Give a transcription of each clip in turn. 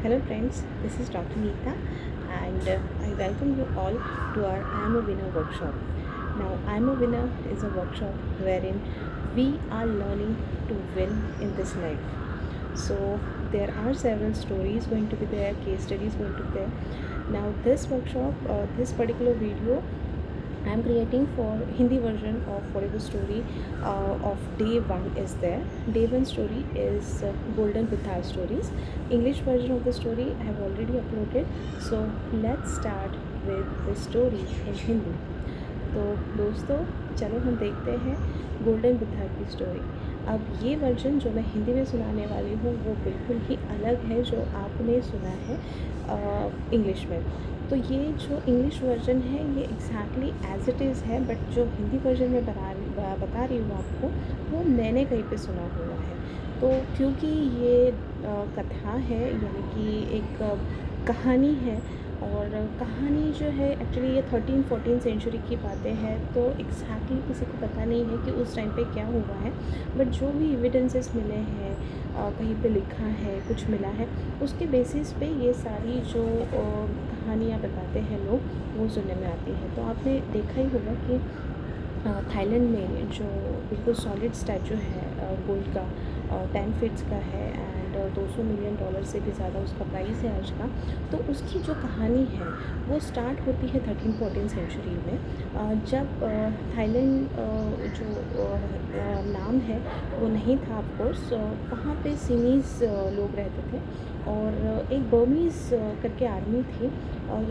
Hello friends, this is Dr. Neeta and I welcome you all to our I Am a Winner workshop. Now, I Am a Winner is a workshop wherein we are learning to win in this life. So, there are several stories going to be there, case studies going to be there. Now, this workshop, this particular video I am creating for Hindi version of whatever story of day one is there. Day one story is Golden Pithar stories. English version of the story I have already uploaded. So let's start with the story in Hindi. तो दोस्तों चलो हम देखते हैं golden Buddha की story. अब ये version जो मैं हिंदी में सुनाने वाली हूँ वो बिल्कुल ही अलग है जो आपने सुना है इंग्लिश में। तो ये जो इंग्लिश वर्जन है ये एग्जैक्टली एज इट इज़ है, बट जो हिंदी वर्जन में बता रही हूँ आपको वो मैंने कहीं पे सुना हुआ है। तो क्योंकि ये कथा है यानी कि एक कहानी है और कहानी जो है एक्चुअली ये 13-14 सेंचुरी की बातें हैं, तो एग्जैक्टली किसी को पता नहीं है कि उस टाइम पे क्या हुआ है। बट जो भी एविडेंसेस मिले हैं, कहीं पे लिखा है, कुछ मिला है, उसके बेसिस पे ये सारी जो कहानियाँ बताते हैं लोग वो सुनने में आती है। तो आपने देखा ही होगा कि थाईलैंड में जो बिल्कुल सॉलिड स्टैचू है गोल्ड का 10 फीट्स का है एंड $200 मिलियन से भी ज़्यादा उसका प्राइस है आज का। तो उसकी जो कहानी है वो स्टार्ट होती है 13-14 सेंचुरी में, जब थाईलैंड जो नाम है वो नहीं था ऑफकोर्स। वहाँ पे सिमीज़ लोग रहते थे और एक बर्मीज़ करके आर्मी थी।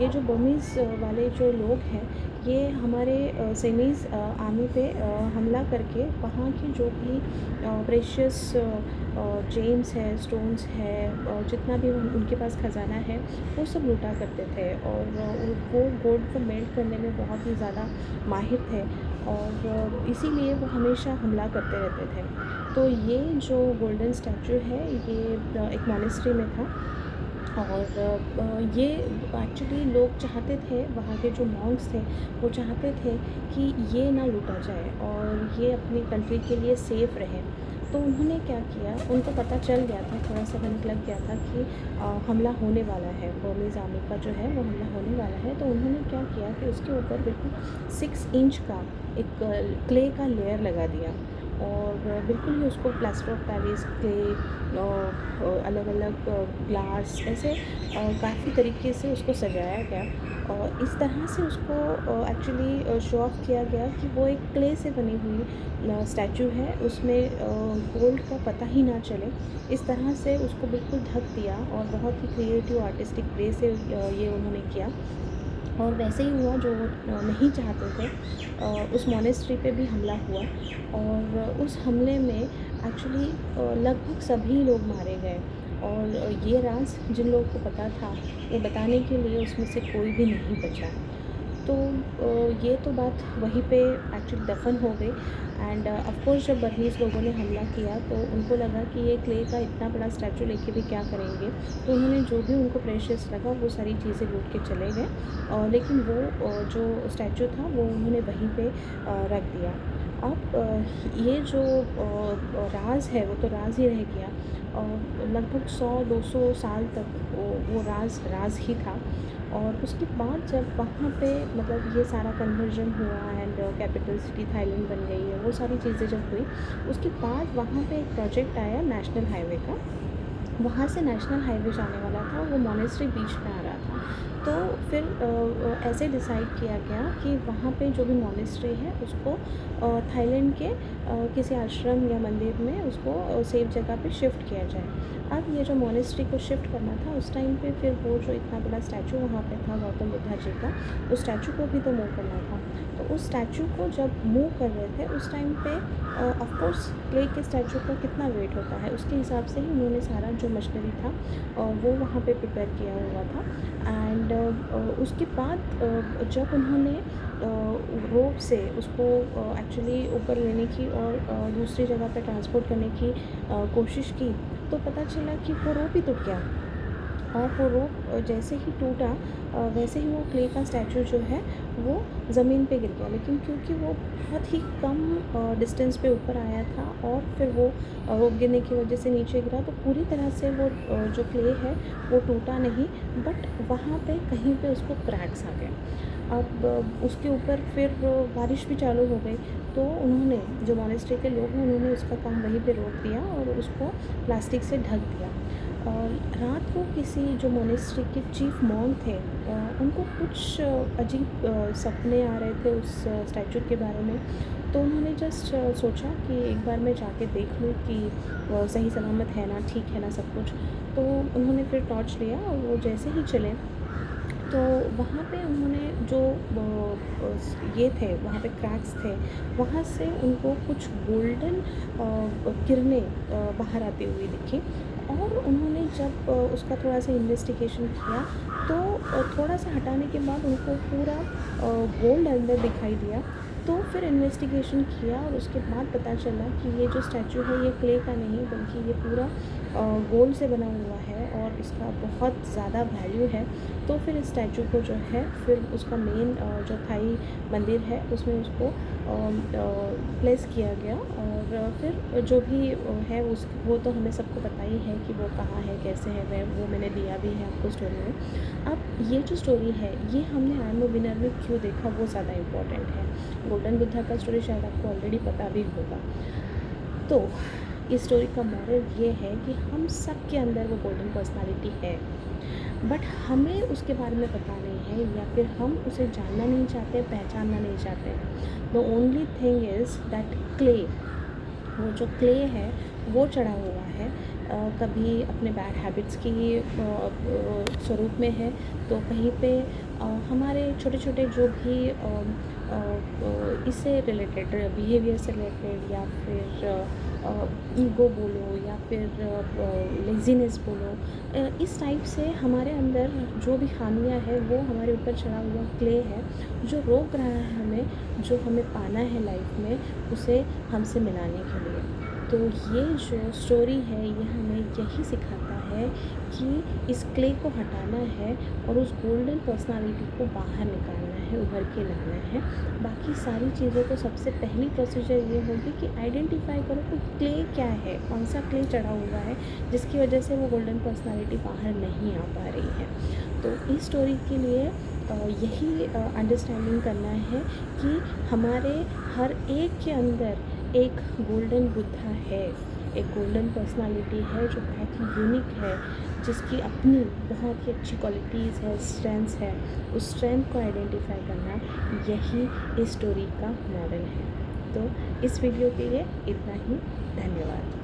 ये जो बर्मीज़ वाले जो लोग हैं ये हमारे सेमीज़ आर्मी पे हमला करके वहाँ की जो भी प्रेशियस जेम्स है, स्टोन्स है, जितना भी उनके पास ख़जाना है वो सब लूटा करते थे और वो गोल्ड को मेल्ट करने में बहुत ही ज़्यादा माहिर थे और इसीलिए वो हमेशा हमला करते रहते थे। तो ये जो गोल्डन स्टैचू है ये एक मॉनेस्ट्री में था और ये एक्चुअली लोग चाहते थे, वहाँ के जो मॉन्क्स थे वो चाहते थे कि ये ना लूटा जाए और ये अपनी कंट्री के लिए सेफ़ रहे। तो उन्होंने क्या किया, उनको पता चल गया था, थोड़ा सा भनक लग गया था कि हमला होने वाला है, बर्मीज़ आर्मी का जो है वो हमला होने वाला है। तो उन्होंने क्या किया कि उसके ऊपर बिल्कुल 6 इंच का एक क्ले का लेयर लगा दिया और बिल्कुल ही उसको प्लास्टर ऑफ पेरिस क्ले अलग अलग ग्लास ऐसे काफ़ी तरीके से उसको सजाया गया और इस तरह से उसको एक्चुअली शो ऑफ किया गया कि वो एक क्ले से बनी हुई स्टैचू है, उसमें गोल्ड का पता ही ना चले। इस तरह से उसको बिल्कुल ढक दिया और बहुत ही क्रिएटिव आर्टिस्टिक वे से ये उन्होंने किया और वैसे ही हुआ जो वो नहीं चाहते थे। उस मॉनेस्ट्री पे भी हमला हुआ और उस हमले में एक्चुअली लगभग सभी लोग मारे गए और ये राज जिन लोगों को पता था वो बताने के लिए उसमें से कोई भी नहीं बचा। तो ये तो बात वहीं पे एक्चुअली दफन हो गई एंड ऑफ कोर्स जब बर्मीज़ लोगों ने हमला किया तो उनको लगा कि ये क्ले का इतना बड़ा स्टैचू लेके भी क्या करेंगे। तो उन्होंने जो भी उनको प्रेशियस लगा वो सारी चीज़ें लूट के चले गए लेकिन वो जो स्टैचू था वो उन्होंने वहीं पे रख दिया। अब ये जो राज है वो तो राज ही रह गया और लगभग 100-200 साल तक वो राज ही था। और उसके बाद जब वहाँ पे मतलब ये सारा कन्वर्जन हुआ एंड कैपिटल सिटी थाईलैंड बन गई है, वो सारी चीज़ें जब हुई उसके बाद वहाँ पे एक प्रोजेक्ट आया नेशनल हाईवे का। वहाँ से नेशनल हाईवे जाने वाला था, वो मॉनेस्ट्री बीच में आ रहा था। तो फिर ऐसे डिसाइड किया गया कि वहाँ पे जो भी मॉनेस्ट्री है उसको थाईलैंड के किसी आश्रम या मंदिर में उसको सेफ जगह पे शिफ्ट किया जाए। अब ये जो मॉनेस्ट्री को शिफ्ट करना था उस टाइम पे फिर वो जो इतना बड़ा स्टैचू वहाँ पे था गौतम बुद्धा जी का, उस स्टैचू को भी तो मूव करना था। तो उस स्टैचू को जब मूव कर रहे थे उस टाइम पे ऑफ कोर्स क्ले के स्टैचू का कितना वेट होता है उसके हिसाब से ही उन्होंने सारा जो मशीनरी था वो वहाँ पे प्रिपेयर किया हुआ था एंड उसके बाद जब उन्होंने रोप से उसको एक्चुअली ऊपर लेने की और दूसरी जगह पे ट्रांसपोर्ट करने की कोशिश की तो पता चला कि वो रोप ही टूट गया और वो रोप जैसे ही टूटा वैसे ही वो क्ले का स्टैचू जो है वो ज़मीन पे गिर गया। लेकिन क्योंकि वो बहुत ही कम डिस्टेंस पे ऊपर आया था और फिर वो रोप गिरने की वजह से नीचे गिरा, तो पूरी तरह से वो जो क्ले है वो टूटा नहीं, बट वहाँ पे कहीं पे उसको क्रैक्स आ गए। अब उसके ऊपर फिर बारिश भी चालू हो गई, तो उन्होंने, जो मॉनेस्ट्री के लोग हैं, उन्होंने उसका काम वहीं पे रोक दिया और उसको प्लास्टिक से ढक दिया। और रात को किसी जो मॉनेस्ट्री के चीफ मॉन्क थे, उनको कुछ अजीब सपने आ रहे थे उस स्टैचू के बारे में। तो उन्होंने जस्ट सोचा कि एक बार मैं जाके देख लूँ कि सही सलामत है ना, ठीक है ना सब कुछ। तो उन्होंने फिर टॉर्च लिया और वो जैसे ही चले, तो वहाँ पे उन्होंने जो ये थे, वहाँ पे क्रैक्स थे, वहाँ से उनको कुछ गोल्डन किरणें बाहर आती हुई दिखी। और उन्होंने जब उसका थोड़ा सा इन्वेस्टिगेशन किया, तो थोड़ा सा हटाने के बाद उनको पूरा गोल्ड अंदर दिखाई दिया। तो फिर इन्वेस्टिगेशन किया और उसके बाद पता चला कि ये जो स्टैचू है ये क्ले का नहीं, बल्कि ये पूरा गोल्ड से बना हुआ है और इसका बहुत ज़्यादा वैल्यू है। तो फिर इस स्टैचू को जो है, फिर उसका मेन जो थाई मंदिर है उसमें उसको प्लेस किया गया। और फिर जो भी है उस वो तो हमें सबको पता ही है कि वो कहाँ है, कैसे है, वह वो मैंने दिया भी है आपको स्टोरी में। अब ये जो स्टोरी है ये हमने आई एम अ विनर में क्यों देखा, वो ज़्यादा इम्पोर्टेंट है। गोल्डन बुद्धा का स्टोरी शायद आपको ऑलरेडी पता भी होगा। तो इस स्टोरी का मॉरल ये है कि हम सब के अंदर वो गोल्डन पर्सनालिटी है, बट हमें उसके बारे में पता नहीं है, या फिर हम उसे जानना नहीं चाहते, पहचानना नहीं चाहते हैं। The only thing is that clay, वो जो क्ले है वो चढ़ा हुआ है, कभी अपने बैड हैबिट्स की स्वरूप में है, तो कहीं पे हमारे छोटे छोटे जो भी इससे रिलेटेड, बिहेवियर से रिलेटेड, या फिर ईगो बोलो, या फिर लेज़ीनेस बोलो, इस टाइप से हमारे अंदर जो भी खामियां है वो हमारे ऊपर चढ़ा हुआ क्ले है, जो रोक रहा है हमें, जो हमें पाना है लाइफ में, उसे हमसे मिलाने के लिए। तो ये जो स्टोरी है ये हमें यही सिखाता है कि इस क्ले को हटाना है और उस गोल्डन पर्सनालिटी को बाहर निकालना है, उभर के लाना है। बाकी सारी चीज़ें तो सबसे पहली प्रोसीजर ये होगी कि आइडेंटिफाई करो कि क्ले क्या है, कौन सा क्ले चढ़ा हुआ है जिसकी वजह से वो गोल्डन पर्सनालिटी बाहर नहीं आ पा रही है। तो इस स्टोरी के लिए यही अंडरस्टैंडिंग करना है कि हमारे हर एक के अंदर एक गोल्डन बुद्धा है, एक गोल्डन पर्सनालिटी है जो बहुत ही यूनिक है, जिसकी अपनी बहुत ही अच्छी क्वालिटीज़ है, स्ट्रेंथ्स है। उस स्ट्रेंथ को आइडेंटिफाई करना, यही इस स्टोरी का मॉडल है। तो इस वीडियो के लिए इतना ही। धन्यवाद।